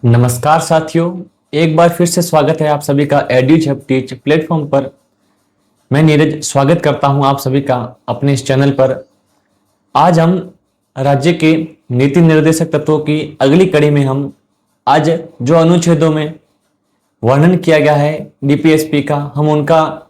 नमस्कार साथियों, एक बार फिर से स्वागत है आप सभी का एड्यूज हब टीच प्लेटफॉर्म पर। मैं नीरज स्वागत करता हूं आप सभी का अपने इस चैनल पर। आज हम राज्य के नीति निर्देशक तत्वों की अगली कड़ी में हम आज जो अनुच्छेदों में वर्णन किया गया है डीपीएसपी का, हम उनका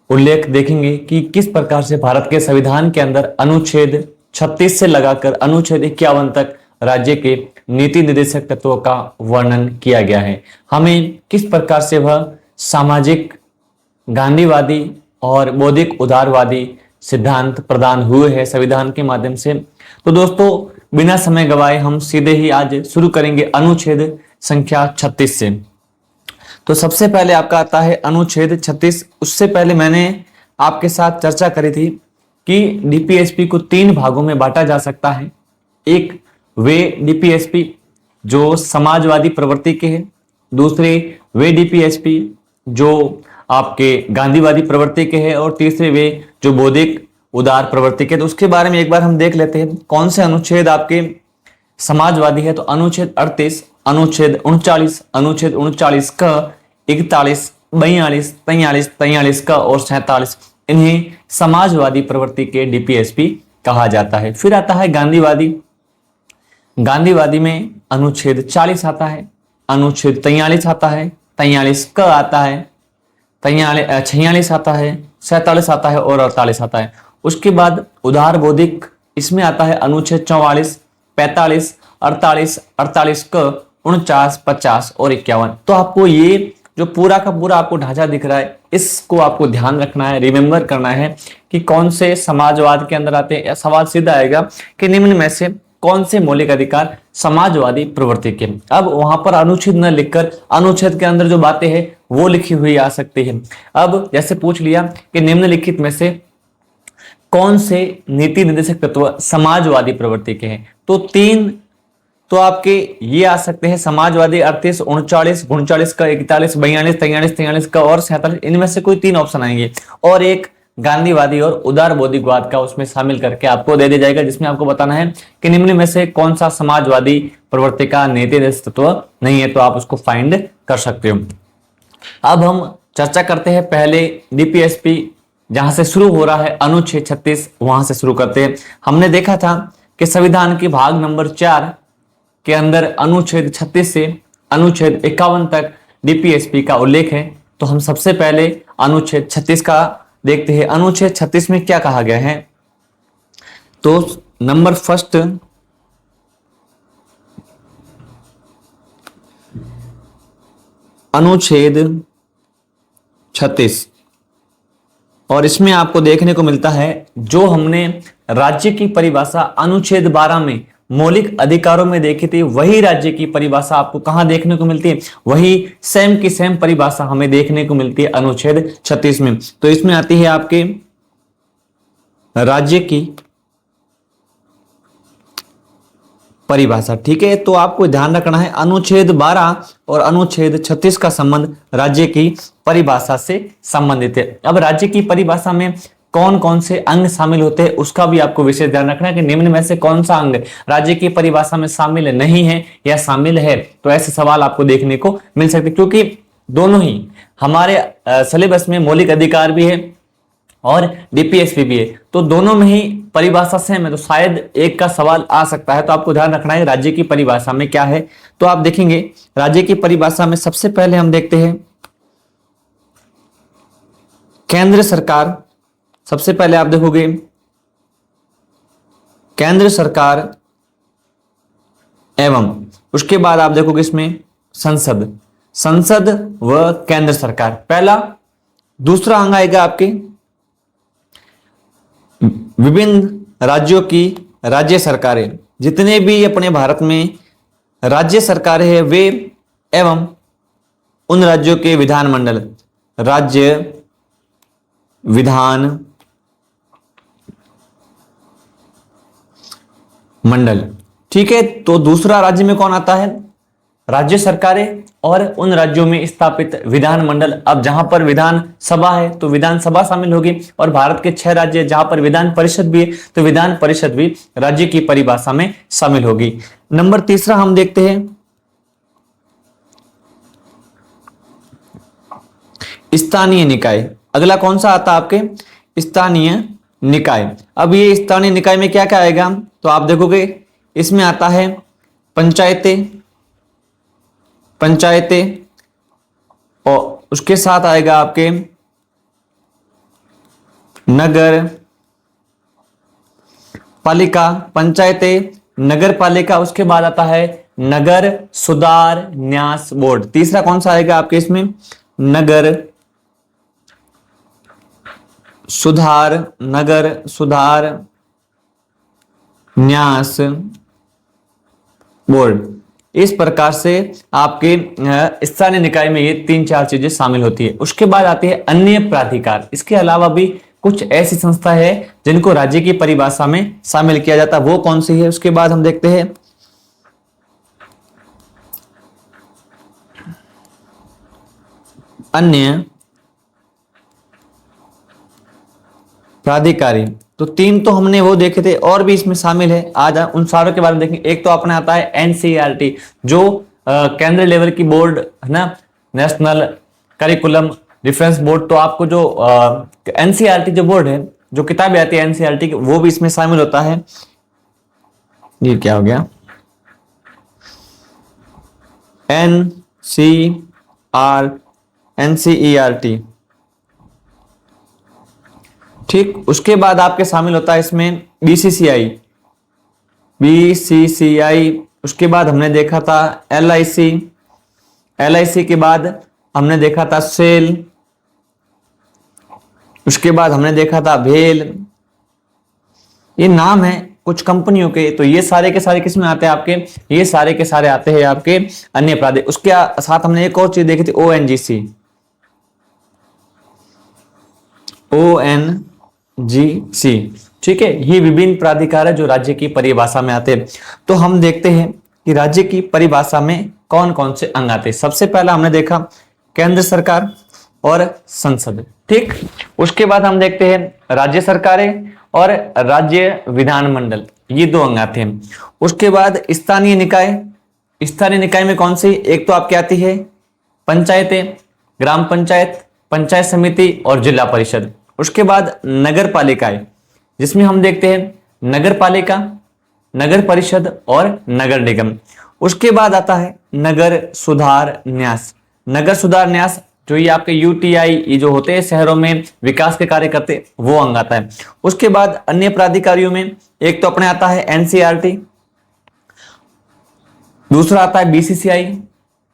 उल्लेख देखेंगे कि किस प्रकार से भारत के संविधान के अंदर अनुच्छेद 36 से लगाकर अनुच्छेद 51 तक राज्य के नीति निर्देशक तत्वों का वर्णन किया गया है। हमें किस प्रकार से वह सामाजिक, गांधीवादी और बौद्धिक उदारवादी सिद्धांत प्रदान हुए हैं संविधान के माध्यम से। तो दोस्तों, बिना समय गवाए हम सीधे ही आज शुरू करेंगे अनुच्छेद संख्या 36 से। तो सबसे पहले आपका आता है अनुच्छेद 36। उससे पहले मैंने आपके साथ चर्चा करी थी कि डीपीएसपी को 3 भागों में बांटा जा सकता है। एक वे डीपीएसपी जो समाजवादी प्रवृत्ति के हैं, दूसरे वे डीपीएसपी जो आपके गांधीवादी प्रवृत्ति के हैं, और तीसरे वे जो बौद्धिक उदार प्रवृत्ति के। तो उसके बारे में एक बार हम देख लेते हैं कौन से अनुच्छेद आपके समाजवादी है। तो अनुच्छेद 38, अनुच्छेद 39, अनुच्छेद 39 का, 41, 42, 43, 43 का और 47, इन्हें समाजवादी प्रवृत्ति के डीपीएसपी कहा जाता है। फिर आता है गांधीवादी। गांधीवादी में अनुच्छेद 40 आता है, अनुच्छेद 43 आता है, 43 का आता है, 46 आता है, 47 आता है और 48 आता है। उसके बाद उदार बौद्धिक, इसमें आता है अनुच्छेद 44, 45, 48, 48 का, 49, 50 और 51। तो आपको ये जो पूरा का पूरा आपको ढांचा दिख रहा है, इसको आपको ध्यान रखना है, रिमेंबर करना है कि कौन से समाजवाद के अंदर आते हैं। सवाल सीधा आएगा कि निम्न में से कौन से मौलिक अधिकार समाजवादी प्रवृत्ति के। अब वहां पर अनुच्छेद न लिखकर अनुच्छेद के अंदर जो बातें हैं वो लिखी हुई आ सकती है। अब जैसे पूछ लिया कि निम्नलिखित में से कौन से नीति निर्देशक तत्व समाजवादी प्रवृत्ति के हैं, तो 3 तो आपके ये आ सकते हैं समाजवादी 38, 39, 39 का, 41, 42, 43, 43 का और 47। इनमें से कोई 3 ऑप्शन आएंगे और एक गांधीवादी और उदार बौद्धिकवाद का उसमें शामिल करके आपको दे दिया जाएगा, जिसमें आपको बताना है कि निम्न में से कौन सा समाजवादी प्रवृत्ति का नीति निर्देशक तत्व नहीं है। तो आप उसको फाइंड कर सकते हो। अब हम चर्चा करते हैं पहले डीपीएसपी जहां से शुरू हो रहा है अनुच्छेद 36, वहां से शुरू करते हैं। हमने देखा था कि संविधान के भाग नंबर 4 के अंदर अनुच्छेद 36 से अनुच्छेद 51 तक डीपीएसपी का उल्लेख है। तो हम सबसे पहले अनुच्छेद 36 का देखते हैं। अनुच्छेद 36 में क्या कहा गया है, तो नंबर फर्स्ट अनुच्छेद 36, और इसमें आपको देखने को मिलता है जो हमने राज्य की परिभाषा अनुच्छेद 12 में मौलिक अधिकारों में देखी थी, वही राज्य की परिभाषा आपको कहां देखने को मिलती है, वही सेम की सेम परिभाषा हमें देखने को मिलती है अनुच्छेद 36 में। तो इसमें आती है आपके राज्य की परिभाषा। ठीक है, तो आपको ध्यान रखना है अनुच्छेद 12 और अनुच्छेद 36 का संबंध राज्य की परिभाषा से संबंधित है। अब राज्य की परिभाषा में कौन कौन से अंग शामिल होते हैं उसका भी आपको विशेष ध्यान रखना है कि निम्न में से कौन सा अंग राज्य की परिभाषा में शामिल नहीं है या शामिल है। तो ऐसे सवाल आपको देखने को मिल सकते, क्योंकि दोनों ही हमारे सिलेबस में मौलिक अधिकार भी है और डीपीएसपी भी है, तो दोनों में ही परिभाषा सेम है, तो शायद एक का सवाल आ सकता है। तो आपको ध्यान रखना है राज्य की परिभाषा में क्या है। तो आप देखेंगे राज्य की परिभाषा में सबसे पहले हम देखते हैं केंद्र सरकार। सबसे पहले आप देखोगे केंद्र सरकार एवं उसके बाद आप देखोगे इसमें संसद, संसद व केंद्र सरकार पहला। दूसरा अंग आएगा आपके विभिन्न राज्यों की राज्य सरकारें, जितने भी अपने भारत में राज्य सरकारें हैं वे एवं उन राज्यों के विधानमंडल, राज्य विधान मंडल। ठीक है, तो दूसरा राज्य में कौन आता है, राज्य सरकारें और उन राज्यों में स्थापित विधानमंडल। अब जहां पर विधान सभा है तो विधानसभा शामिल होगी, और भारत के 6 राज्य जहां पर विधान परिषद भी है तो विधान परिषद भी राज्य की परिभाषा में शामिल होगी। नंबर तीसरा हम देखते हैं स्थानीय निकाय। अगला कौन सा आता है आपके? स्थानीय निकाय। अब ये स्थानीय निकाय में क्या क्या आएगा, तो आप देखोगे इसमें आता है पंचायतें, पंचायतें, और उसके साथ आएगा आपके नगर पालिका, पंचायतें, नगर पालिका, उसके बाद आता है नगर सुधार न्यास बोर्ड। तीसरा कौन सा आएगा आपके इसमें? नगर सुधार, नगर सुधार न्यास बोर्ड। इस प्रकार से आपके स्थानीय निकाय में ये 3-4 चीजें शामिल होती है। उसके बाद आती है अन्य प्राधिकार। इसके अलावा भी कुछ ऐसी संस्था है जिनको राज्य की परिभाषा में शामिल किया जाता है, वो कौन सी है? उसके बाद हम देखते हैं अन्य प्राधिकारी। तो 3 तो हमने वो देखे थे, और भी इसमें शामिल है, आज उन सारों के बारे में देखेंगे। एक तो अपने आता है एनसीईआरटी, जो केंद्रीय लेवल की बोर्ड है ना, नेशनल करिकुलम रेफरेंस बोर्ड। तो आपको जो एनसीईआरटी जो बोर्ड है, जो किताबें आती है एनसीईआरटी की, वो भी इसमें शामिल होता है। ये क्या हो गया? एनसीईआरटी, ठीक। उसके बाद आपके शामिल होता है इसमें बीसीसीआई, बीसीसीआई। उसके बाद हमने देखा था एलआईसी, एलआईसी के बाद हमने देखा था सेल, उसके बाद हमने देखा था भेल। ये नाम है कुछ कंपनियों के। तो ये सारे के सारे किसमें आते हैं आपके? ये सारे के सारे आते हैं आपके अन्य प्राधिकार। उसके साथ हमने एक और चीज देखी थी, ओएनजीसी, ओएनजीसी, ठीक है। ये विभिन्न प्राधिकार है जो राज्य की परिभाषा में आते हैं। तो हम देखते हैं कि राज्य की परिभाषा में कौन कौन से अंग आते हैं। सबसे पहला हमने देखा केंद्र सरकार और संसद, ठीक। उसके बाद हम देखते हैं राज्य सरकारें और राज्य विधानमंडल, ये 2 अंग आते हैं। उसके बाद स्थानीय निकाय। स्थानीय निकाय में कौन सी? एक तो आपकी आती है पंचायतें, ग्राम पंचायत, पंचायत समिति और जिला परिषद। उसके बाद नगर पालिकाएं, जिसमें हम देखते हैं नगर पालिका, नगर परिषद और नगर निगम। उसके बाद आता है नगर सुधार न्यास। नगर सुधार न्यास जो ये आपके यूटीआई, ये जो होते हैं शहरों में विकास के कार्य करते, वो अंग आता है। उसके बाद अन्य प्राधिकारियों में एक तो अपने आता है एनसीईआरटी, दूसरा आता है बीसीसीआई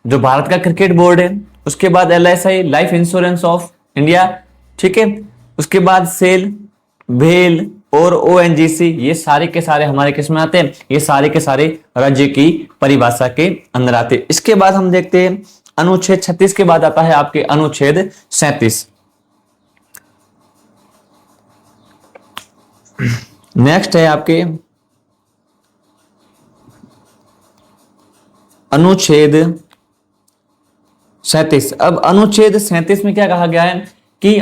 जो भारत का क्रिकेट बोर्ड है। उसके बाद LIC, life insurance of India, ठीक है। उसके बाद सेल, भेल और ओएनजीसी, ये सारे के सारे हमारे किस में आते हैं? ये सारे के सारे राज्य की परिभाषा के अंदर आते हैं। इसके बाद हम देखते हैं अनुच्छेद 36 के बाद आता है आपके अनुच्छेद 37। नेक्स्ट है आपके अनुच्छेद 37। अब अनुच्छेद 37 में क्या कहा गया है कि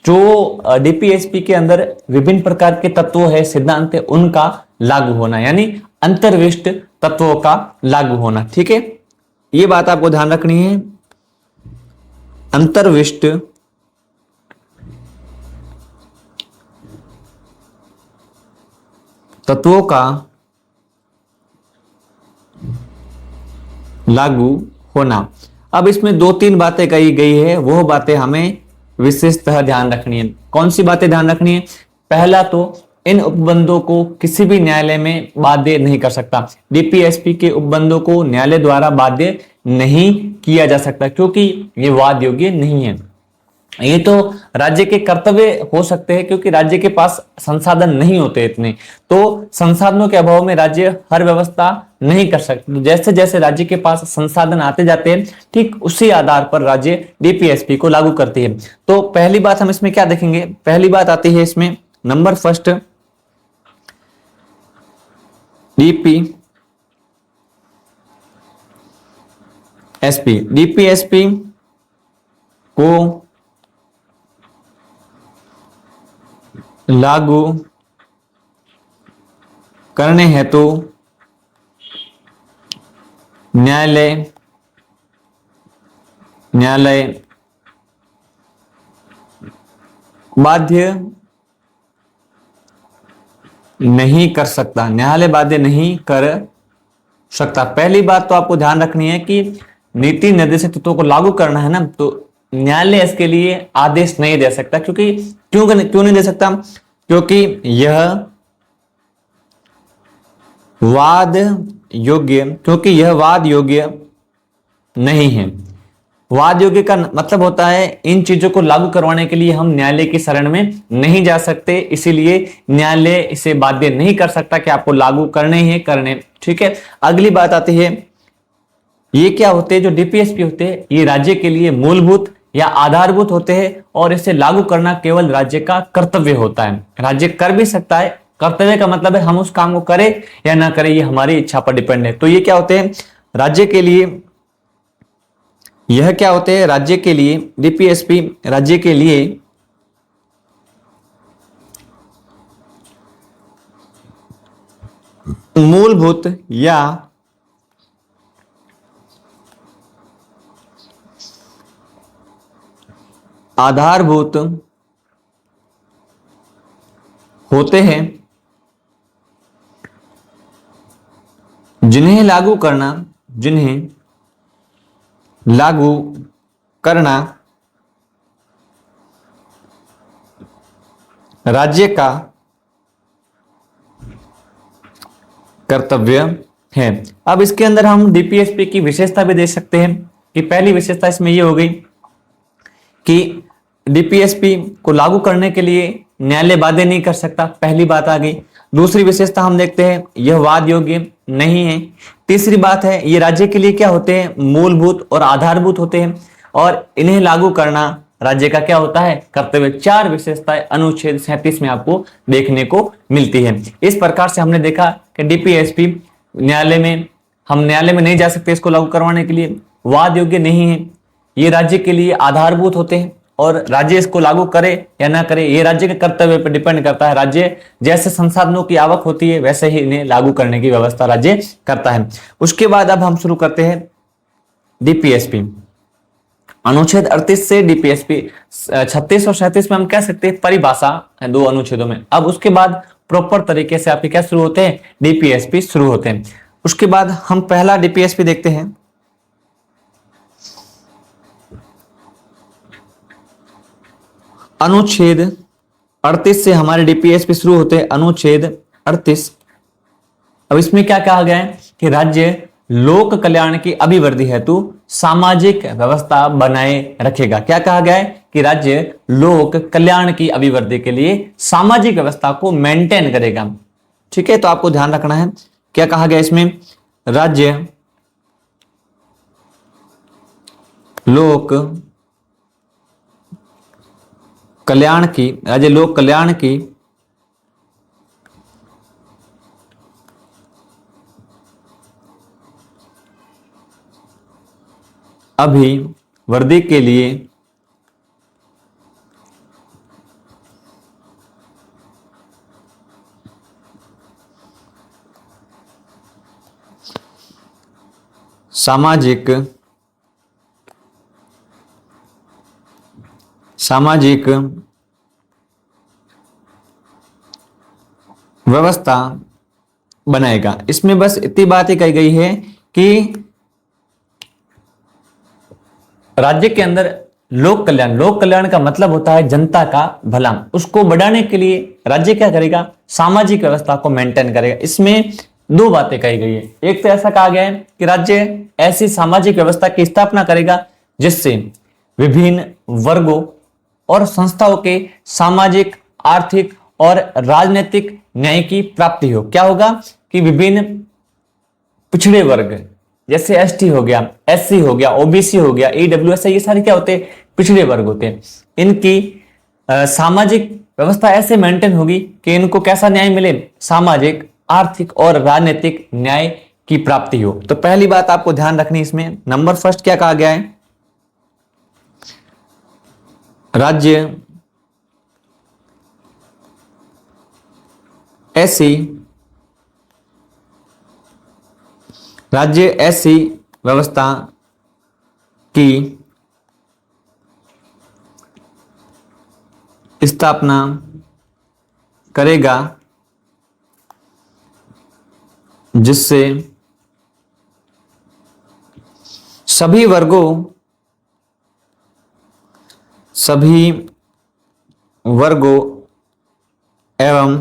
जो डीपीएसपी के अंदर विभिन्न प्रकार के तत्व है, सिद्धांत है, उनका लागू होना, यानी अंतर्विष्ट तत्वों का लागू होना, ठीक है। ये बात आपको ध्यान रखनी है, अंतर्विष्ट तत्वों का लागू होना। अब इसमें 2-3 बातें कही गई है, वो बातें हमें विशेषतः ध्यान रखनी है। कौन सी बातें ध्यान रखनी है? पहला तो इन उपबंधों को किसी भी न्यायालय में बाध्य नहीं कर सकता। डीपीएसपी के उपबंधों को न्यायालय द्वारा बाध्य नहीं किया जा सकता, क्योंकि ये वाद योग्य नहीं है। ये तो राज्य के कर्तव्य हो सकते हैं, क्योंकि राज्य के पास संसाधन नहीं होते इतने, तो संसाधनों के अभाव में राज्य हर व्यवस्था नहीं कर सकते। जैसे जैसे राज्य के पास संसाधन आते जाते हैं, ठीक उसी आधार पर राज्य डीपीएसपी को लागू करती है। तो पहली बात हम इसमें क्या देखेंगे? पहली बात आती है इसमें नंबर फर्स्ट, डीपीएसपी को लागू करने हेतु न्यायालय बाध्य नहीं कर सकता, न्यायालय बाध्य नहीं कर सकता। पहली बात तो आपको ध्यान रखनी है कि नीति निर्देशित तत्वों को लागू करना है ना, तो न्यायालय इसके लिए आदेश नहीं दे सकता। क्योंकि क्यों नहीं दे सकता? क्योंकि यह वाद योग्य नहीं है। वाद योग्य का मतलब होता है इन चीजों को लागू करवाने के लिए हम न्यायालय की शरण में नहीं जा सकते, इसीलिए न्यायालय इसे बाध्य नहीं कर सकता कि आपको लागू करने ही करने। ठीक है, अगली बात आती है, ये क्या होते हैं? जो डीपीएसपी होते हैं ये राज्य के लिए मूलभूत या आधारभूत होते हैं और इसे लागू करना केवल राज्य का कर्तव्य होता है। राज्य कर भी सकता है, कर्तव्य का मतलब है हम उस काम को करें या ना करें, ये हमारी इच्छा पर डिपेंड है। तो ये क्या होते हैं? राज्य के लिए यह क्या होते हैं? राज्य के लिए डीपीएसपी राज्य के लिए मूलभूत या आधारभूत होते हैं, जिन्हें लागू करना राज्य का कर्तव्य है। अब इसके अंदर हम डीपीएसपी की विशेषता भी देख सकते हैं कि पहली विशेषता इसमें यह हो गई कि डीपीएसपी को लागू करने के लिए न्यायालय बाध्य नहीं कर सकता, पहली बात आ गई। दूसरी विशेषता हम देखते हैं यह वाद योग्य नहीं है। तीसरी बात है ये राज्य के लिए क्या होते हैं? मूलभूत और आधारभूत होते हैं और इन्हें लागू करना राज्य का क्या होता है? कर्तव्य। चार विशेषताएं अनुच्छेद 37 में आपको देखने को मिलती है। इस प्रकार से हमने देखा कि डीपीएसपी हम न्यायालय में नहीं जा सकते इसको लागू करवाने के लिए, वाद योग्य नहीं है, ये राज्य के लिए आधारभूत होते हैं और राज्य इसको लागू करे या ना करे ये राज्य के कर्तव्य पर डिपेंड करता है। राज्य जैसे संसाधनों की आवक होती है वैसे ही इन्हें लागू करने की व्यवस्था राज्य करता है। उसके बाद अब हम शुरू करते हैं डीपीएसपी। अनुच्छेद 38 से डीपीएसपी 36 और 37 में हम कह सकते हैं परिभाषा है दो अनुच्छेदों में। अब उसके बाद प्रॉपर तरीके से आपके क्या शुरू होते हैं? डीपीएसपी शुरू होते हैं। उसके बाद हम पहला डीपीएसपी देखते हैं। अनुच्छेद 38 से हमारे डीपीएसपी शुरू होते हैं। अनुच्छेद 38। अब इसमें क्या कहा गया है कि राज्य लोक कल्याण की अभिवृद्धि हेतु सामाजिक व्यवस्था बनाए रखेगा। क्या कहा गया है कि राज्य लोक कल्याण की अभिवृद्धि के लिए सामाजिक व्यवस्था को मेंटेन करेगा। ठीक है, तो आपको ध्यान रखना है क्या कहा गया इसमें? राज्य लोक कल्याण की अभिवृद्धि के लिए सामाजिक व्यवस्था बनाएगा। इसमें बस इतनी बात ही कही गई है कि राज्य के अंदर लोक कल्याण का मतलब होता है जनता का भला, उसको बढ़ाने के लिए राज्य क्या करेगा? सामाजिक व्यवस्था को मेंटेन करेगा। इसमें दो बातें कही गई है। एक तो ऐसा कहा गया है कि राज्य ऐसी सामाजिक व्यवस्था की स्थापना करेगा जिससे विभिन्न वर्गों और संस्थाओं के सामाजिक, आर्थिक और राजनीतिक न्याय की प्राप्ति हो। क्या होगा कि विभिन्न पिछड़े वर्ग जैसे एसटी हो गया, एससी हो गया, ओबीसी हो गया, ईडब्ल्यूएस, ये सारे क्या होते हैं? पिछड़े वर्ग होते हैं। इनकी सामाजिक व्यवस्था ऐसे मेंटेन होगी कि इनको कैसा न्याय मिले? सामाजिक, आर्थिक और राजनीतिक न्याय की प्राप्ति हो। तो पहली बात आपको ध्यान रखनी इसमें, नंबर फर्स्ट क्या कहा गया है? राज्य ऐसी व्यवस्था की स्थापना करेगा जिससे सभी वर्गों एवं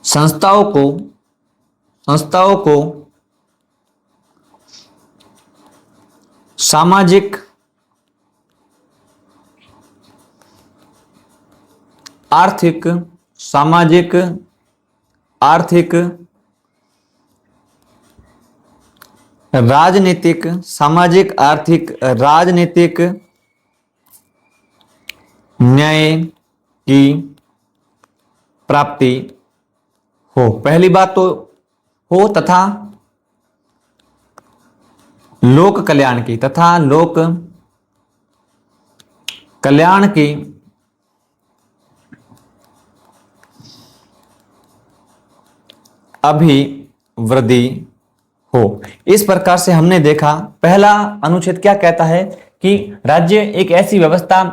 संस्थाओं को सामाजिक, आर्थिक, राजनीतिक, न्याय की प्राप्ति हो। पहली बात तो हो तथा लोक कल्याण की अभिवृद्धि हो। इस प्रकार से हमने देखा पहला अनुच्छेद क्या कहता है कि राज्य एक ऐसी व्यवस्था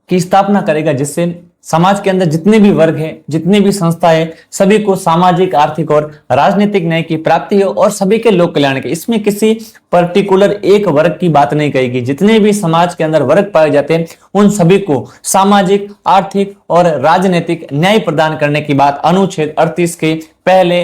की स्थापना करेगा जिससे समाज के अंदर जितने भी वर्ग हैं, जितनी भी संस्थाएं, सभी को सामाजिक, आर्थिक और राजनीतिक न्याय की प्राप्ति हो और सभी के लोक कल्याण के। इसमें किसी पर्टिकुलर एक वर्ग की बात नहीं कहेगी। जितने भी समाज के अंदर वर्ग पाए जाते हैं उन सभी को सामाजिक, आर्थिक और राजनीतिक न्याय प्रदान करने की बात अनुच्छेद 38 के पहले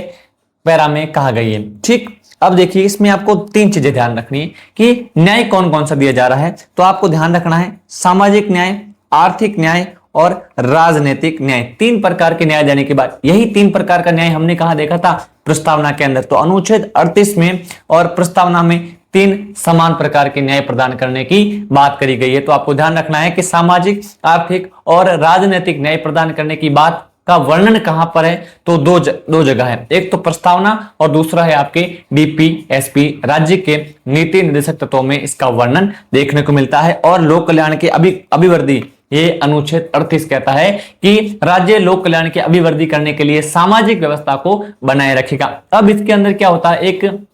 पैरा में कहा गई है। ठीक, अब देखिए इसमें आपको तीन चीजें ध्यान रखनी है कि न्याय कौन कौन सा दिया जा रहा है। तो आपको ध्यान रखना है सामाजिक न्याय, आर्थिक न्याय और राजनीतिक न्याय। तीन प्रकार के न्याय देने के बाद यही तीन प्रकार का न्याय हमने कहा देखा था प्रस्तावना के अंदर। तो अनुच्छेद 38 में और प्रस्तावना में तीन समान प्रकार के न्याय प्रदान करने की बात करी गई है। तो आपको ध्यान रखना है कि सामाजिक, आर्थिक और राजनीतिक न्याय प्रदान करने की बात का वर्णन कहां पर है। तो दो जगह है, एक तो प्रस्तावना और दूसरा है आपके डीपीएसपी राज्य के नीति निर्देशक तत्वों में इसका वर्णन देखने को मिलता है। और लोक कल्याण के अभिवृद्धि, ये अनुच्छेद 38 कहता है कि राज्य लोक कल्याण की अभिवृद्धि करने के लिए सामाजिक व्यवस्था को बनाए रखेगा। अब इसके अंदर क्या होता है, एक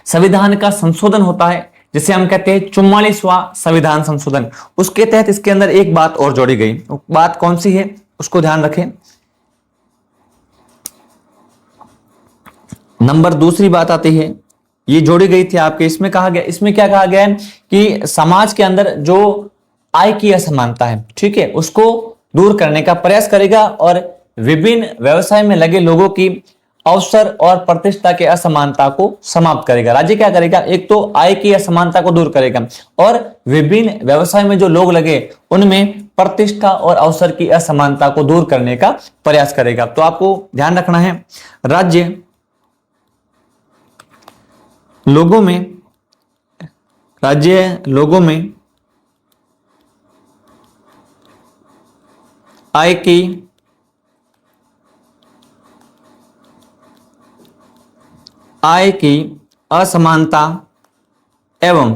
संविधान का संशोधन होता है जिसे हम कहते हैं 44वां संविधान संशोधन। उसके तहत इसके अंदर एक बात और जोड़ी गई। बात कौन सी है उसको ध्यान रखें। नंबर दूसरी बात आती है, ये जोड़ी गई थी आपके, इसमें कहा गया, इसमें क्या कहा गया है कि समाज के अंदर जो आय की असमानता है, ठीक है, उसको दूर करने का प्रयास करेगा और विभिन्न व्यवसाय में लगे लोगों की अवसर और प्रतिष्ठा के असमानता को समाप्त करेगा। राज्य क्या करेगा, एक तो आय की असमानता को दूर करेगा और विभिन्न व्यवसाय में जो लोग लगे उनमें प्रतिष्ठा और अवसर की असमानता को दूर करने का प्रयास करेगा। तो आपको ध्यान रखना है राज्य लोगों में आय की असमानता एवं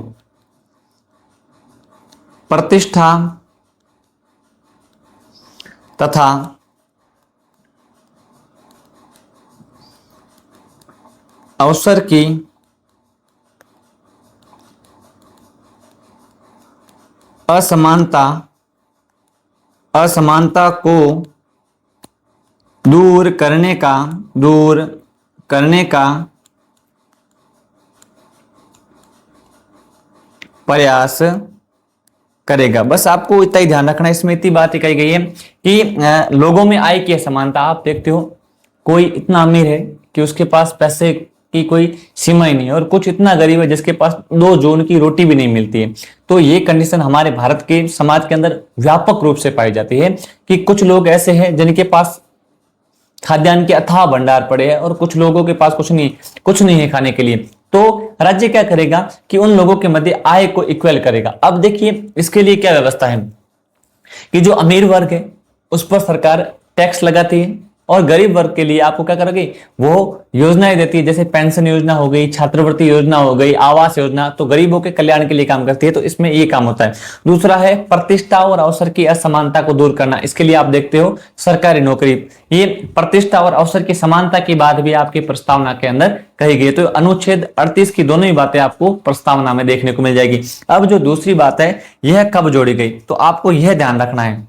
प्रतिष्ठा तथा अवसर की असमानता को दूर करने का प्रयास करेगा। बस आपको इतना ही ध्यान रखना है, इसमें इतनी बात कही गई है कि लोगों में आय की असमानता। आप देखते हो कोई इतना अमीर है कि उसके पास पैसे की कोई सीमा ही नहीं है और कुछ इतना गरीब है जिसके पास 2 जून की रोटी भी नहीं मिलती है। तो ये कंडीशन हमारे भारत के समाज के अंदर व्यापक रूप से पाई जाती है कि कुछ लोग ऐसे हैं जिनके पास खाद्यान्न के अथाह भंडार पड़े हैं और कुछ लोगों के पास कुछ नहीं है खाने के लिए। तो राज्य क्या करेगा कि उन लोगों के मध्य आय को इक्वल करेगा। अब देखिए इसके लिए क्या व्यवस्था है कि जो अमीर वर्ग है उस पर सरकार टैक्स लगाती है और गरीब वर्ग के लिए आपको क्या करोगे, वो योजनाएं देती है, जैसे पेंशन योजना हो गई, छात्रवृत्ति योजना हो गई, आवास योजना, तो गरीबों के कल्याण के लिए काम करती है, तो इसमें ये काम होता है। दूसरा है प्रतिष्ठा और अवसर की असमानता को दूर करना, इसके लिए आप देखते हो सरकारी नौकरी, ये प्रतिष्ठा और अवसर की समानता की बात भी आपकी प्रस्तावना के अंदर कही गई है। तो अनुच्छेद 38 की दोनों ही बातें आपको प्रस्तावना में देखने को मिल जाएगी। अब जो दूसरी बात है, यह कब जोड़ी गई, तो आपको यह ध्यान रखना है,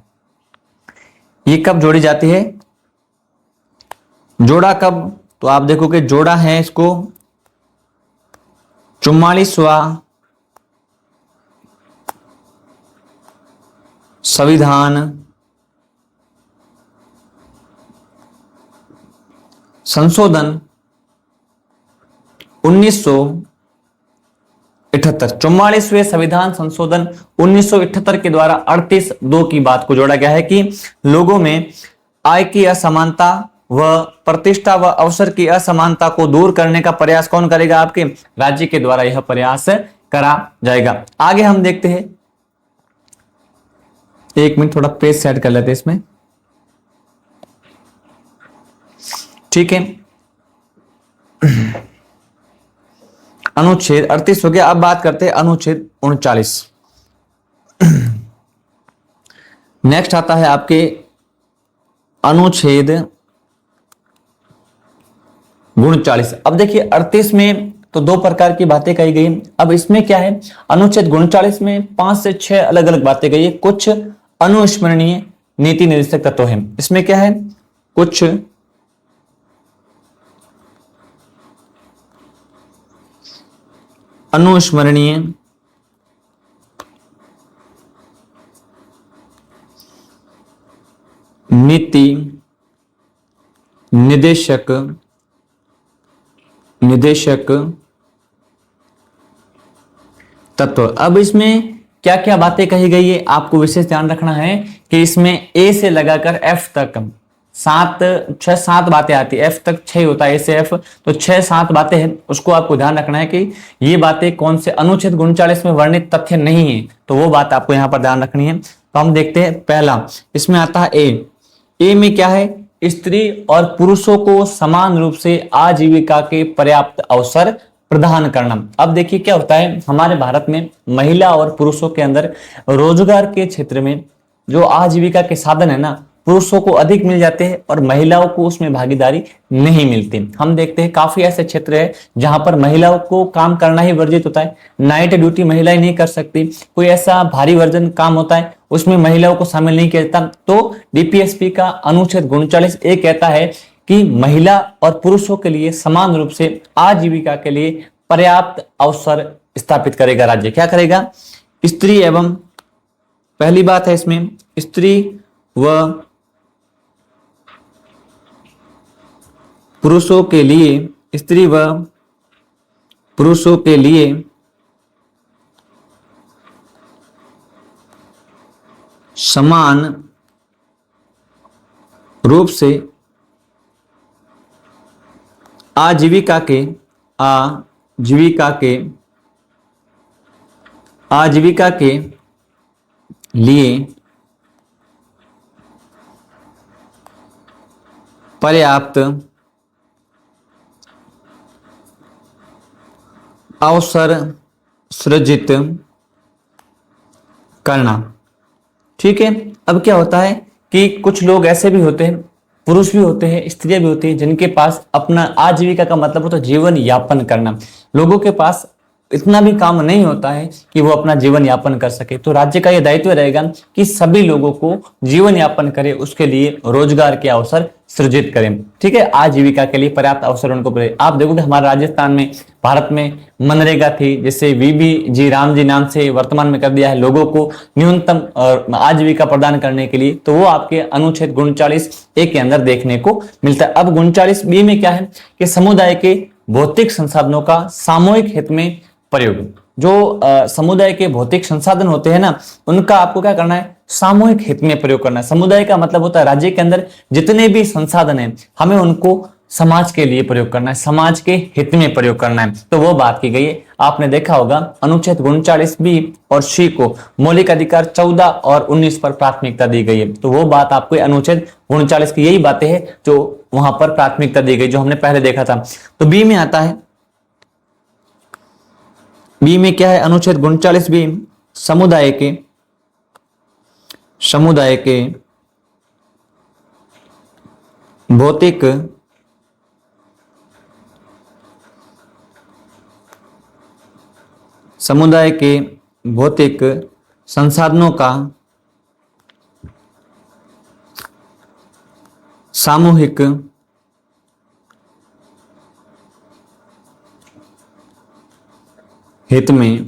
ये कब जोड़ी जाती है, जोड़ा कब, तो आप देखोगे जोड़ा है इसको 44वां संविधान संशोधन 1978, 44वें संविधान संशोधन 1978 के द्वारा 38(2) की बात को जोड़ा गया है कि लोगों में आय की असमानता व प्रतिष्ठा व अवसर की असमानता को दूर करने का प्रयास कौन करेगा, आपके राज्य के द्वारा यह प्रयास करा जाएगा। आगे हम देखते हैं, एक मिनट थोड़ा पेज सेट कर लेते हैं इसमें, ठीक है। अनुच्छेद 38 हो गया। अब बात करते हैं अनुच्छेद 39। नेक्स्ट आता है आपके अनुच्छेद 39। अब देखिए 38 में तो दो प्रकार की बातें कही गई, अब इसमें क्या है, अनुच्छेद 39 में 5 से 6 अलग अलग बातें कही है। कुछ अनुस्मरणीय नीति निर्देशक तत्व है, इसमें क्या है, कुछ अनुस्मरणीय नीति निदेशक तत्व। अब इसमें क्या क्या बातें कही गई है, आपको विशेष ध्यान रखना है कि इसमें ए से लगाकर एफ तक 7 बातें आती है, एफ तक 6 होता है, ए से एफ, तो 6-7 बातें हैं, उसको आपको ध्यान रखना है कि ये बातें कौन से अनुच्छेद 39 में वर्णित तथ्य नहीं है, तो वो बात आपको यहां पर ध्यान रखनी है। तो हम देखते हैं, पहला इसमें आता है ए में क्या है, स्त्री और पुरुषों को समान रूप से आजीविका के पर्याप्त अवसर प्रदान करना। अब देखिए क्या होता है, हमारे भारत में महिला और पुरुषों के अंदर रोजगार के क्षेत्र में जो आजीविका के साधन है ना, पुरुषों को अधिक मिल जाते हैं और महिलाओं को उसमें भागीदारी नहीं मिलती। हम देखते हैं काफी ऐसे क्षेत्र है जहां पर महिलाओं को काम करना ही वर्जित होता है, नाइट ड्यूटी महिलाएं नहीं कर सकती, कोई ऐसा भारी वर्जन काम होता है उसमें महिलाओं को शामिल नहीं किया जाता। तो डीपीएसपी का अनुच्छेद 39 ये कहता है कि महिला और पुरुषों के लिए समान रूप से आजीविका के लिए पर्याप्त अवसर स्थापित करेगा राज्य। क्या करेगा, स्त्री एवं, पहली बात है इसमें, स्त्री व पुरुषों के लिए, स्त्री व पुरुषों के लिए समान रूप से आजीविका के लिए पर्याप्त अवसर सृजित करना। ठीक है। अब क्या होता है कि कुछ लोग ऐसे भी होते हैं, पुरुष भी होते हैं, स्त्रियां भी होती हैं, जिनके पास अपना आजीविका का मतलब होता है जीवन यापन करना। लोगों के पास इतना भी काम नहीं होता है कि वो अपना जीवन यापन कर सके, तो राज्य का यह दायित्व रहेगा कि सभी लोगों को जीवन यापन करे, उसके लिए रोजगार के अवसर सृजित करें। ठीक है, आजीविका के लिए पर्याप्त अवसर उनको मिले। आप देखोगे हमारे राजस्थान में, भारत में मनरेगा थी, जिससे वीबी जी राम जी नाम से वर्तमान में कर दिया है लोगों को न्यूनतम आजीविका प्रदान करने के लिए, तो वो आपके अनुच्छेद 39(a) के अंदर देखने को मिलता है। अब 39(b) में क्या है कि समुदाय के भौतिक संसाधनों का सामूहिक हित में प्रयोग। जो समुदाय के भौतिक संसाधन होते हैं ना, उनका आपको क्या करना है, सामूहिक हित में प्रयोग करना है। समुदाय का मतलब होता है राज्य के अंदर जितने भी संसाधन हैं, हमें उनको समाज के लिए प्रयोग करना है, समाज के हित में प्रयोग करना है, तो वो बात की गई है। आपने देखा होगा अनुच्छेद 39 बी और सी को मौलिक अधिकार 14 और 19 पर प्राथमिकता दी गई है। तो वो बात आपको अनुच्छेद 39 की यही बातें हैं जो वहां पर प्राथमिकता दी गई, जो हमने पहले देखा था। तो बी में आता है, बी में क्या है, अनुच्छेद 39 बी समुदाय के भौतिक संसाधनों का सामूहिक हित में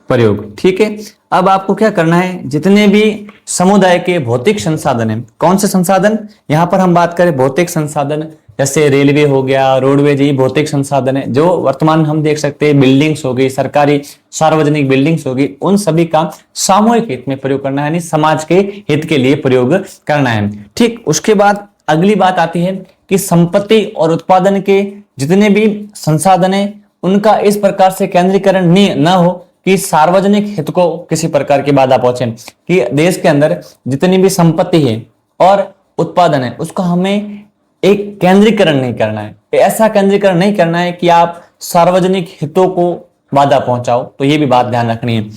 प्रयोग। ठीक है, अब आपको क्या करना है, जितने भी समुदाय के भौतिक संसाधन हैं, कौन से संसाधन, यहां पर हम बात करें भौतिक संसाधन, जैसे रेलवे हो गया, रोडवेज, ये भौतिक संसाधन है जो वर्तमान हम देख सकते हैं, बिल्डिंग्स हो गई, सरकारी सार्वजनिक बिल्डिंग्स होगी, उन सभी का सामूहिक हित में प्रयोग करना है, यानी समाज के हित के लिए प्रयोग करना है। ठीक, उसके बाद अगली बात आती है कि संपत्ति और उत्पादन के जितने भी संसाधन है उनका इस प्रकार से केंद्रीकरण न हो कि सार्वजनिक हित को किसी प्रकार की बाधा पहुंचे, कि देश के अंदर जितनी भी संपत्ति है और उत्पादन है उसको हमें एक केंद्रीकरण नहीं करना है, ऐसा केंद्रीकरण नहीं करना है कि आप सार्वजनिक हितों को बाधा पहुंचाओ। तो ये भी बात ध्यान रखनी है।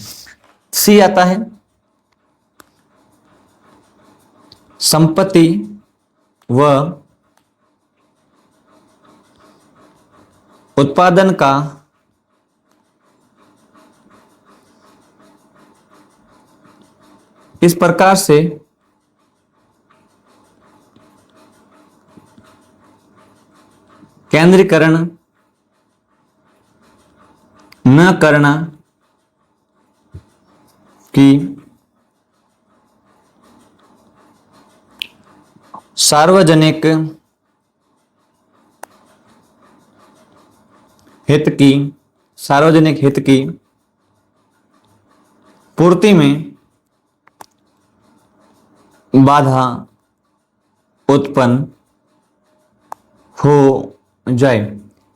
सी आता है, संपत्ति व उत्पादन का इस प्रकार से केंद्रीकरण न करना कि सार्वजनिक हित की पूर्ति में बाधा उत्पन्न हो जाए।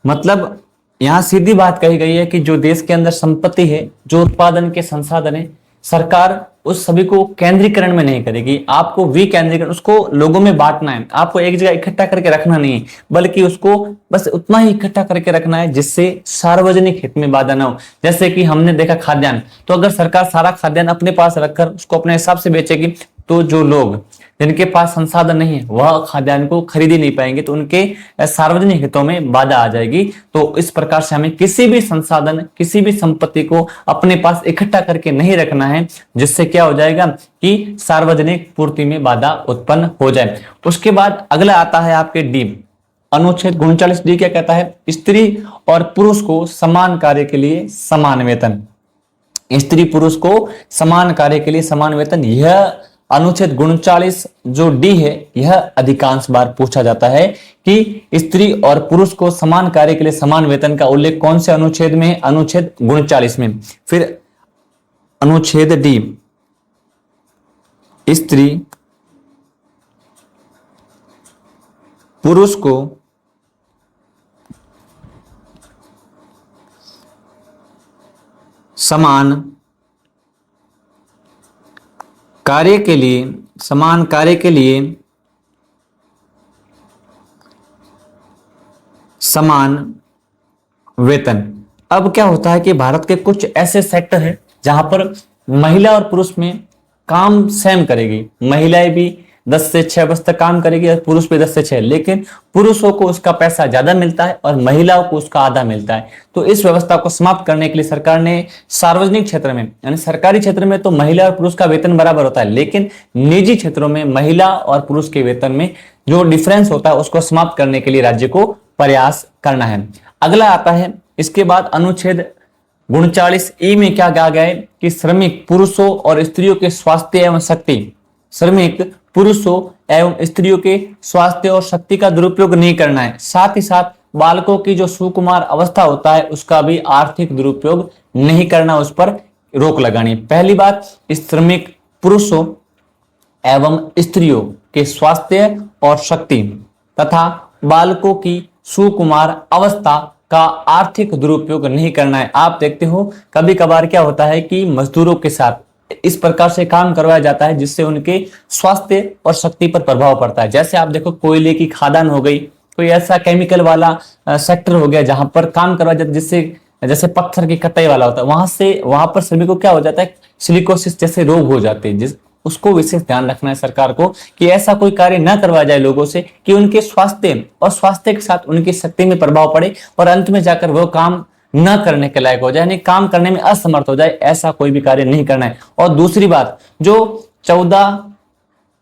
मतलब यहां सीधी बात कही गई है कि जो देश के अंदर संपत्ति है, जो उत्पादन के संसाधन है, सरकार उस सभी को केंद्रीकरण में नहीं करेगी, आपको विकेंद्रीकरण, उसको लोगों में बांटना है, आपको एक जगह इकट्ठा करके रखना नहीं है, बल्कि उसको बस उतना ही इकट्ठा करके रखना है जिससे सार्वजनिक हित में बाधा ना हो। जैसे कि हमने देखा खाद्यान्न, तो अगर सरकार सारा खाद्यान्न अपने पास रखकर उसको अपने हिसाब से बेचेगी तो जो लोग जिनके पास संसाधन नहीं है वह खाद्यान्न को खरीद ही नहीं पाएंगे, तो उनके सार्वजनिक हितों में बाधा आ जाएगी। तो इस प्रकार से हमें किसी भी संसाधन, किसी भी संपत्ति को अपने पास इकट्ठा करके नहीं रखना है, जिससे क्या हो जाएगा कि सार्वजनिक पूर्ति में बाधा उत्पन्न हो जाए। उसके बाद अगला आता है आपके डी, अनुच्छेद 39 डी क्या कहता है, स्त्री और पुरुष को समान कार्य के लिए समान वेतन। स्त्री पुरुष को समान कार्य के लिए समान वेतन, यह अनुच्छेद 39 जो डी है, यह अधिकांश बार पूछा जाता है कि स्त्री और पुरुष को समान कार्य के लिए समान वेतन का उल्लेख कौन से अनुच्छेद में है, अनुच्छेद 39 में। फिर अनुच्छेद डी, स्त्री पुरुष को समान कार्य के लिए समान वेतन। अब क्या होता है कि भारत के कुछ ऐसे सेक्टर हैं जहां पर महिला और पुरुष में काम सेम करेगी, महिलाएं भी 10 से 6 बजे तक काम करेगी और पुरुष भी 10 से 6, लेकिन पुरुषों को उसका पैसा ज्यादा मिलता है और महिलाओं को उसका आधा मिलता है। तो इस व्यवस्था को समाप्त करने के लिए सरकार ने सार्वजनिक क्षेत्र में, यानी सरकारी क्षेत्र में तो महिला और पुरुष का वेतन बराबर होता है, लेकिन निजी क्षेत्रों में महिला और पुरुष के वेतन में जो डिफरेंस होता है उसको समाप्त करने के लिए राज्य को प्रयास करना है। अगला आता है इसके बाद अनुच्छेद 39 में क्या कहा गया है कि श्रमिक पुरुषों और स्त्रियों के स्वास्थ्य एवं शक्ति, श्रमिक पुरुषों एवं स्त्रियों के स्वास्थ्य और शक्ति का दुरुपयोग नहीं करना है। साथ ही साथ बालकों की जो सुकुमार अवस्था होता है उसका भी आर्थिक दुरुपयोग नहीं करना, उस पर रोक लगानी। पहली बात, श्रमिक पुरुषों एवं स्त्रियों के स्वास्थ्य और शक्ति तथा बालकों की सुकुमार अवस्था का आर्थिक दुरुपयोग नहीं करना है। आप देखते हो कभी कभार क्या होता है कि मजदूरों के साथ इस प्रकार से काम करवाया जाता है जिससे उनके स्वास्थ्य और शक्ति पर प्रभाव पड़ता है। जैसे आप देखो कोयले की खादान हो गई, कोई ऐसा केमिकल वाला सेक्टर हो गया जहां पर काम करवाया जाता है, जिससे जैसे पत्थर की कटाई वाला होता है, वहां पर सभी को क्या हो जाता है, सिलिकोसिस जैसे रोग हो जाते हैं। जिस उसको विशेष ध्यान रखना है सरकार को कि ऐसा कोई कार्य ना करवाया जाए लोगों से कि उनके स्वास्थ्य और स्वास्थ्य के साथ उनकी शक्ति में प्रभाव पड़े और अंत में जाकर वो काम न करने के लायक हो जाए, यानी काम करने में असमर्थ हो जाए। ऐसा कोई भी कार्य नहीं करना है। और दूसरी बात, जो 14,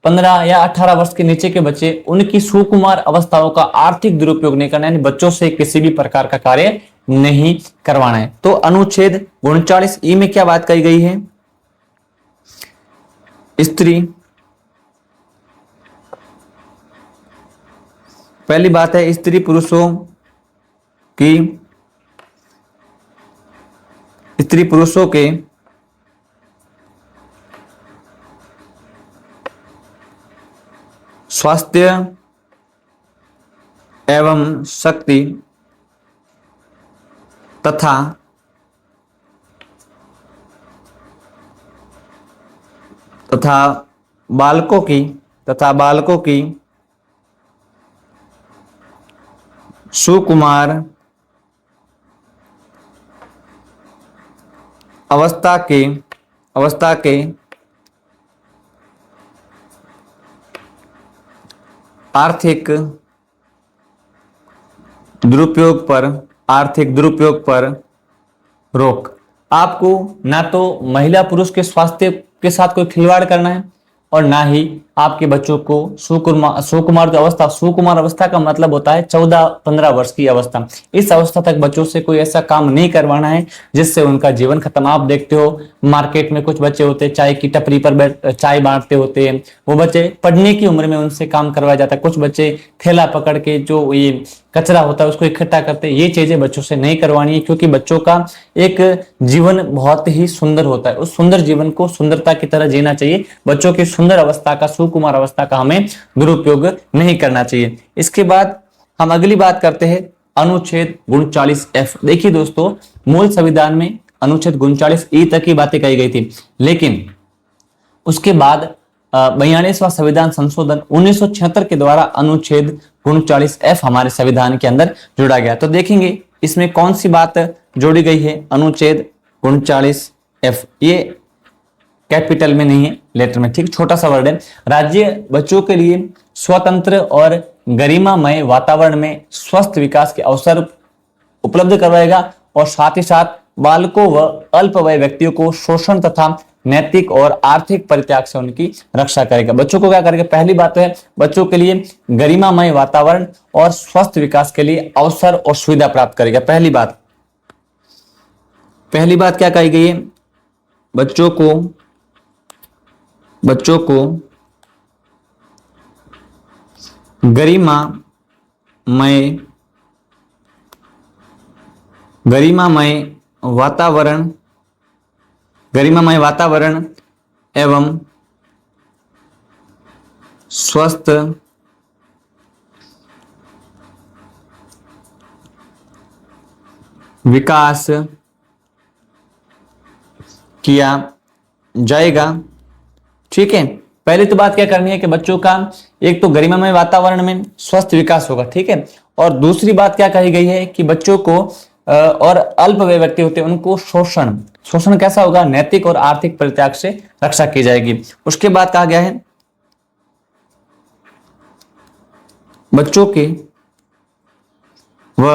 15 या 18 वर्ष के नीचे के बच्चे, उनकी सुकुमार अवस्थाओं का आर्थिक दुरुपयोग नहीं करना है, बच्चों से किसी भी प्रकार का कार्य नहीं करवाना है। तो अनुच्छेद 39E में क्या बात कही गई है? स्त्री, पहली बात है स्त्री पुरुषों के स्वास्थ्य एवं शक्ति तथा बालकों की सुकुमार अवस्था के आर्थिक दुरुपयोग पर रोक। आपको ना तो महिला पुरुष के स्वास्थ्य के साथ कोई खिलवाड़ करना है और ना ही आपके बच्चों को सुकुमार अवस्था का मतलब होता है 14-15 वर्ष की अवस्था। इस अवस्था तक बच्चों से कोई ऐसा काम नहीं करवाना है जिससे उनका जीवन खत्म। आप देखते हो मार्केट में कुछ बच्चे होते हैं चाय की टपरी पर चाय बांटते होते हैं, वो बच्चे पढ़ने की उम्र में उनसे काम करवाया जाता है। कुछ बच्चे ठेला पकड़ के जो ये कचरा होता है उसको इकट्ठा करते हैं। ये चीजें बच्चों से नहीं करवानी है, क्योंकि बच्चों का एक जीवन बहुत ही सुंदर होता है। उस सुंदर जीवन को सुंदरता की तरह जीना चाहिए। बच्चों की सुंदर अवस्था का, सुकुमार अवस्था का हमें दुरुपयोग नहीं करना चाहिए। इसके बाद हम अगली बात करते हैं अनुच्छेद 39F। देखिए दोस्तों, मूल संविधान में अनुच्छेद 39E तक की बातें कही गई थी, लेकिन उसके बाद 42वां संविधान संशोधन 1976 के द्वारा अनुच्छेद 39F हमारे संविधान के अंदर जोड़ा गया। तो देखेंगे इसमें कौन सी बात जोड़ी गई है। अनुच्छेद 39F, ये कैपिटल में नहीं है, लेटर में, ठीक, छोटा सा वर्ड है। राज्य बच्चों के लिए स्वतंत्र और गरिमामय वातावरण में स्वस्थ विकास के अवसर उपलब्ध करवाएगा और साथ ही साथ बालकों व अल्पवय व्यक्तियों को शोषण तथा नैतिक और आर्थिक परित्याग से उनकी रक्षा करेगा। बच्चों को क्या करेगा? पहली बात तो है बच्चों के लिए गरिमामय वातावरण और स्वस्थ विकास के लिए अवसर और सुविधा प्राप्त करेगा। पहली बात क्या कही गई है? बच्चों को गरिमामय वातावरण एवं स्वस्थ विकास किया जाएगा। ठीक है, पहले तो बात क्या करनी है कि बच्चों का एक तो गरिमामय वातावरण में स्वस्थ विकास होगा, ठीक है, और दूसरी बात क्या कही गई है कि बच्चों को और अल्पवय व्यक्ति होते हैं उनको शोषण कैसा होगा? नैतिक और आर्थिक परित्याग से रक्षा की जाएगी। उसके बाद कहा गया है बच्चों के व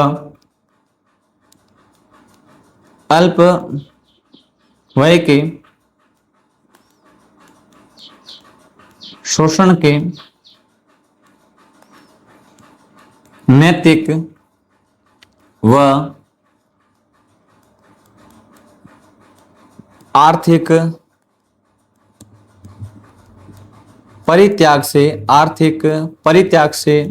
अल्पवय के शोषण के नैतिक व आर्थिक परित्याग से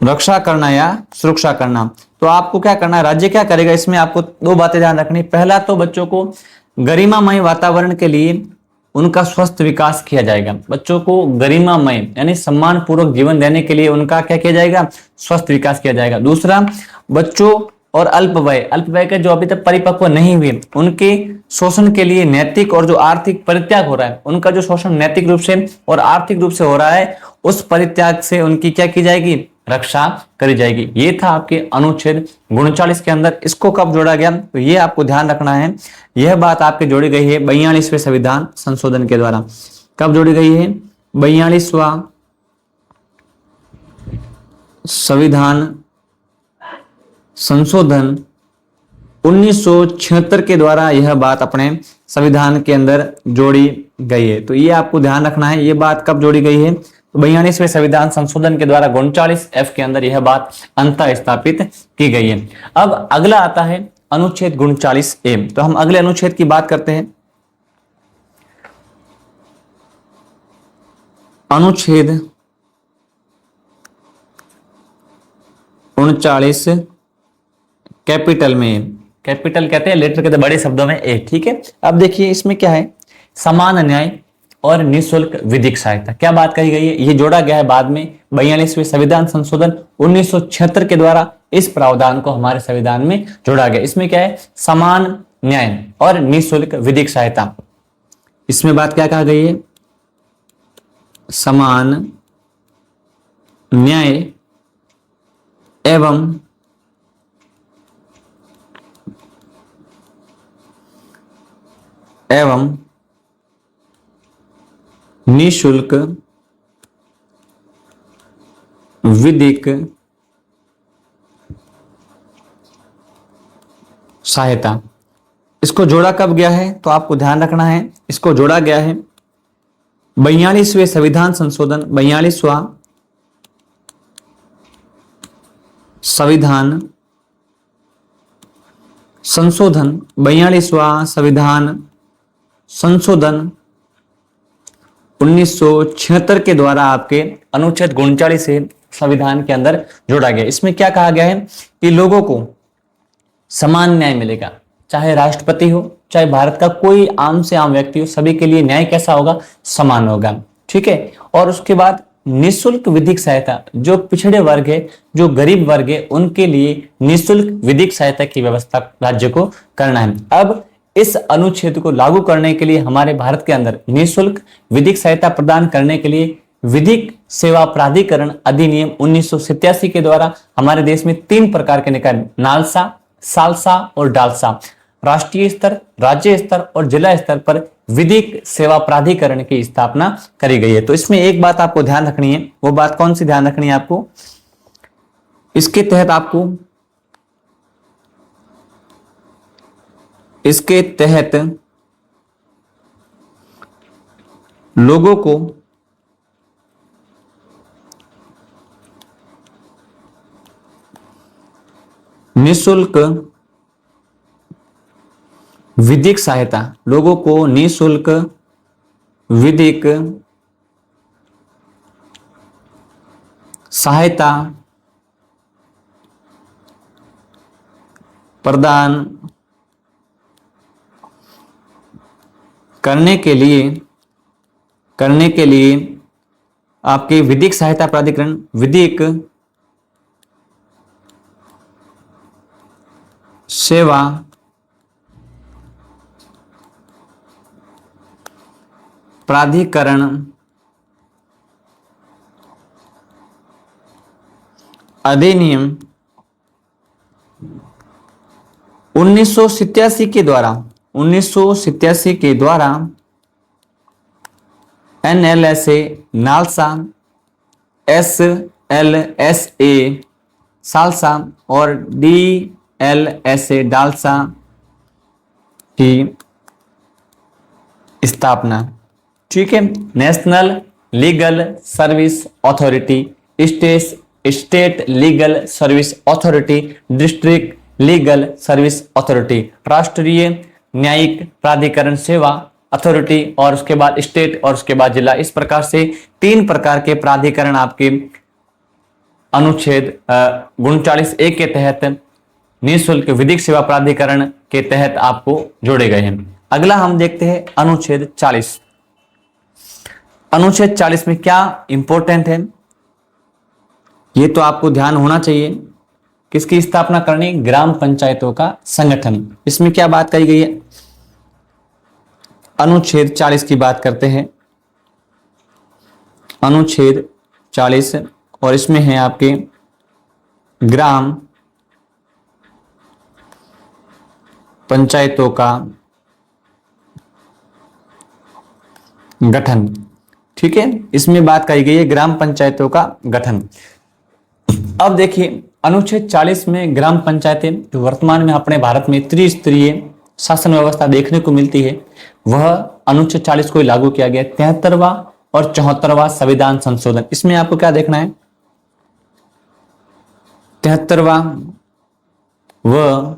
रक्षा करना या सुरक्षा करना। तो आपको क्या करना है? राज्य क्या करेगा? इसमें आपको दो बातें ध्यान रखनी। पहला तो बच्चों को गरिमामय वातावरण के लिए उनका स्वस्थ विकास किया जाएगा। बच्चों को गरिमामय यानी सम्मान पूर्वक जीवन देने के लिए उनका क्या किया जाएगा, स्वस्थ विकास किया जाएगा। दूसरा, बच्चों और अल्पवय के जो अभी तक परिपक्व नहीं हुए उनके शोषण के लिए नैतिक और जो आर्थिक परित्याग हो रहा है, उनका जो शोषण नैतिक रूप से और आर्थिक रूप से हो रहा है, उस परित्याग से उनकी क्या की जाएगी, रक्षा करी जाएगी। ये था आपके अनुच्छेद 39 के अंदर। इसको कब जोड़ा गया, तो ये आपको ध्यान रखना है। यह बात आपके जोड़ी गई है 42वें संविधान संशोधन के द्वारा। कब जोड़ी गई है, 42वां संविधान संशोधन 1976 के द्वारा यह बात अपने संविधान के अंदर जोड़ी गई है। तो ये आपको ध्यान रखना है, ये बात कब जोड़ी गई है, तो 42वें संविधान संशोधन के द्वारा 39F के अंदर यह बात अंतः स्थापित की गई है। अब अगला आता है अनुच्छेद 39A। तो हम अगले अनुच्छेद की बात करते हैं। अनुच्छेद 39 कैपिटल में, कैपिटल कहते हैं, लेटर कहते हैं बड़े शब्दों में ए, ठीक है। अब देखिए इसमें क्या है, समान न्याय और निःशुल्क विधिक सहायता, क्या बात कही गई है, ये जोड़ा गया है बाद में 42वें संविधान संशोधन 1976 के द्वारा। इस प्रावधान को हमारे संविधान में जोड़ा गया। इसमें क्या है, समान न्याय और निःशुल्क विधिक सहायता। इसमें बात क्या कहा गई है, समान न्याय एवं निःशुल्क विधिक सहायता। इसको जोड़ा कब गया है, तो आपको ध्यान रखना है, इसको जोड़ा गया है 42वें संविधान संशोधन, 42वां संविधान संशोधन, 42वां संविधान संशोधन 1976 के द्वारा आपके अनुच्छेद 39 से संविधान के अंदर जोड़ा गया। इसमें क्या कहा गया है कि लोगों को समान न्याय मिलेगा, चाहे राष्ट्रपति हो, चाहे भारत का कोई आम से आम व्यक्ति हो, सभी के लिए न्याय कैसा होगा, समान होगा, ठीक है। और उसके बाद निःशुल्क विधिक सहायता, जो पिछड़े वर्ग है, जो गरीब वर्ग है, उनके लिए निःशुल्क विधिक सहायता की व्यवस्था राज्य को करना है। अब इस अनुच्छेद को लागू करने के लिए हमारे भारत के अंदर निःशुल्क विधिक सहायता प्रदान करने के लिए विधिक सेवा प्राधिकरण अधिनियम 1987 के द्वारा हमारे देश में 3 प्रकार के निकाय, नालसा, सालसा और डालसा, राष्ट्रीय स्तर, राज्य स्तर और जिला स्तर पर विधिक सेवा प्राधिकरण की स्थापना करी गई है। तो इसमें एक बात आपको ध्यान रखनी है, वो बात कौन सी ध्यान रखनी है आपको, इसके तहत लोगों को निःशुल्क विधिक सहायता, लोगों को निःशुल्क विधिक सहायता प्रदान करने के लिए आपके विधिक सहायता प्राधिकरण विधिक सेवा प्राधिकरण अधिनियम 1987 के द्वारा NLSA, नालसा, SLSA सालसा और DLSA डालसा की स्थापना, ठीक है। National legal service authority, state legal service authority, district legal service authority, राष्ट्रीय न्यायिक प्राधिकरण सेवा अथॉरिटी, और उसके बाद स्टेट और उसके बाद जिला। इस प्रकार से 3 प्रकार के प्राधिकरण आपके अनुच्छेद 39A के तहत निःशुल्क विधिक सेवा प्राधिकरण के तहत आपको जोड़े गए हैं। अगला हम देखते हैं अनुच्छेद 40। अनुच्छेद 40 में क्या इंपॉर्टेंट है, ये तो आपको ध्यान होना चाहिए। किसकी स्थापना करनी? ग्राम पंचायतों का संगठन। इसमें क्या बात कही गई है? अनुच्छेद 40 की बात करते हैं, अनुच्छेद 40, और इसमें है आपके ग्राम पंचायतों का गठन। ठीक है, इसमें बात कही गई है ग्राम पंचायतों का गठन। अब देखिए अनुच्छेद 40 में ग्राम पंचायतें जो वर्तमान में अपने भारत में त्रिस्तरीय शासन व्यवस्था देखने को मिलती है, वह अनुच्छेद 40 को लागू किया गया। 73वां और 74वां संविधान संशोधन, इसमें आपको क्या देखना है? 73वां व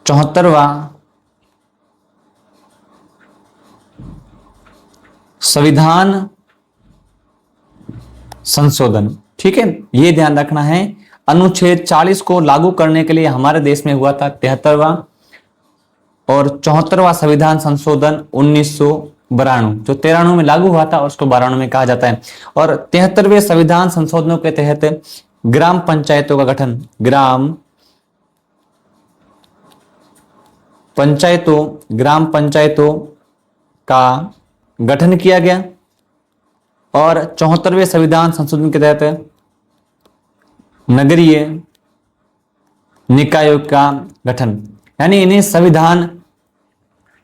74वां संविधान संशोधन। ठीक है, यह ध्यान रखना है। अनुच्छेद 40 को लागू करने के लिए हमारे देश में हुआ था 73वां और 74वां संविधान संशोधन 1992, जो 93 में लागू हुआ था उसको 92 में कहा जाता है। और 73वें संविधान संशोधनों के तहत ग्राम पंचायतों का गठन, ग्राम पंचायतों का गठन किया गया। और 74वें संविधान संशोधन के तहत नगरीय निकायों का गठन, यानी इन्हें संविधान,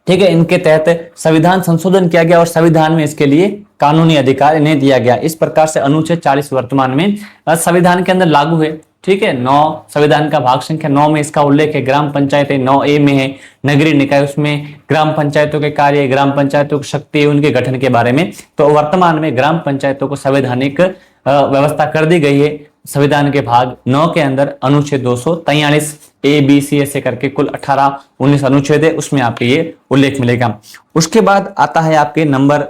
ठीक है, इनके तहत संविधान संशोधन किया गया और संविधान में इसके लिए कानूनी अधिकार इन्हें दिया गया। इस प्रकार से अनुच्छेद 40 वर्तमान में संविधान के अंदर लागू है। ठीक है, 9 संविधान का भाग संख्या 9 में इसका उल्लेख है। ग्राम पंचायतें 9A में है, नगरीय निकाय, उसमें ग्राम पंचायतों के कार्य, ग्राम पंचायतों की शक्ति, उनके गठन के बारे में। तो वर्तमान में ग्राम पंचायतों को संवैधानिक व्यवस्था कर दी गई है संविधान के भाग 9 के अंदर। अनुच्छेद 243 A, B, C ऐसे करके कुल 18-19 अनुच्छेद है, उसमें आपको ये उल्लेख मिलेगा। उसके बाद आता है आपके नंबर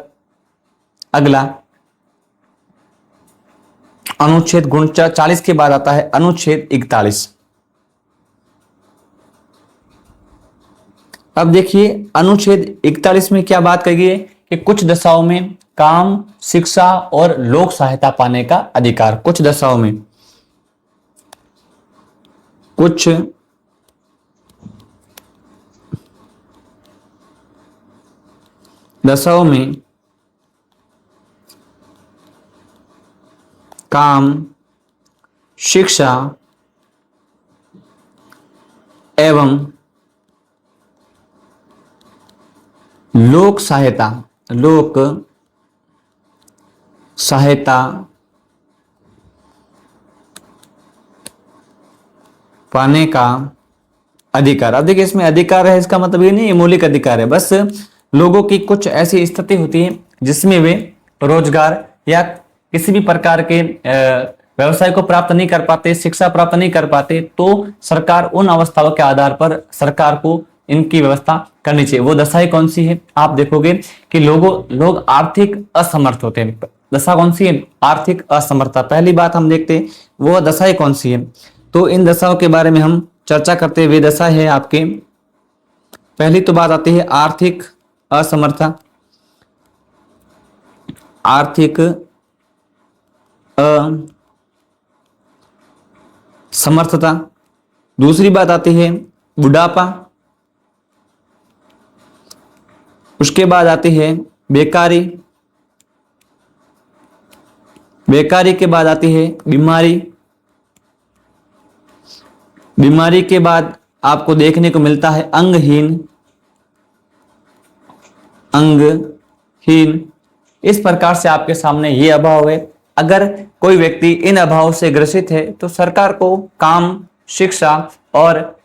अगला, अनुच्छेद 40 के बाद आता है अनुच्छेद 41। अब देखिए अनुच्छेद 41 में क्या बात कही गई है कि कुछ दशाओं में काम, शिक्षा और लोक सहायता पाने का अधिकार। कुछ दशाओं में, कुछ दशाओं में काम, शिक्षा एवं लोक सहायता पाने का अधिकार। अब देखिए इसमें अधिकार है, इसका मतलब ये नहीं मौलिक अधिकार है, बस लोगों की कुछ ऐसी स्थिति होती है जिसमें वे रोजगार या किसी भी प्रकार के व्यवसाय को प्राप्त नहीं कर पाते, शिक्षा प्राप्त नहीं कर पाते, तो सरकार उन अवस्थाओं के आधार पर सरकार को इनकी व्यवस्था करनी चाहिए। वो दशाएं कौन सी है? आप देखोगे कि लोग आर्थिक असमर्थ होते हैं। दशा कौन सी है? आर्थिक असमर्थता। पहली बात हम देखते हैं वो दशाएं कौन सी है, तो इन दशाओं के बारे में हम चर्चा करते हुए दशा है आपके, पहली तो बात आती है आर्थिक असमर्थता, आर्थिक असमर्थता। दूसरी बात आती है बुढ़ापा, उसके बाद आती है बेकारी, बेकारी के बाद आती है बीमारी, बीमारी के बाद आपको देखने को मिलता है अंगहीन, इस प्रकार से आपके सामने ये अभाव है। अगर कोई व्यक्ति इन अभाव से ग्रसित है तो सरकार को काम, शिक्षा और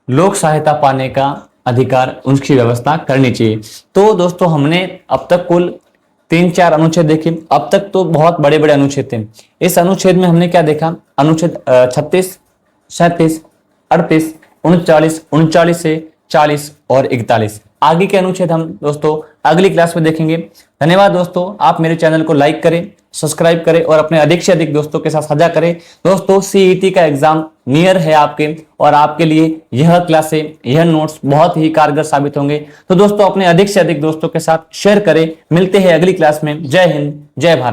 लोक सहायता पाने का अधिकार, उनकी व्यवस्था करनी चाहिए। तो दोस्तों हमने अब तक कुल 3-4 अनुच्छेद देखे। अब तक तो बहुत बड़े बड़े अनुच्छेद थे। इस अनुच्छेद में हमने क्या देखा? अनुच्छेद 36, 37, 38, 39 से 40 और 41। आगे के अनुच्छेद हम दोस्तों अगली क्लास में देखेंगे। धन्यवाद दोस्तों, आप मेरे चैनल को लाइक करें, सब्सक्राइब करें और अपने अधिक से अधिक दोस्तों के साथ साझा करें। दोस्तों सीईटी का एग्जाम नियर है आपके, और आपके लिए यह क्लासें, यह नोट्स बहुत ही कारगर साबित होंगे। तो दोस्तों अपने अधिक से अधिक दोस्तों के साथ शेयर करें। मिलते हैं अगली क्लास में। जय हिंद, जय भारत।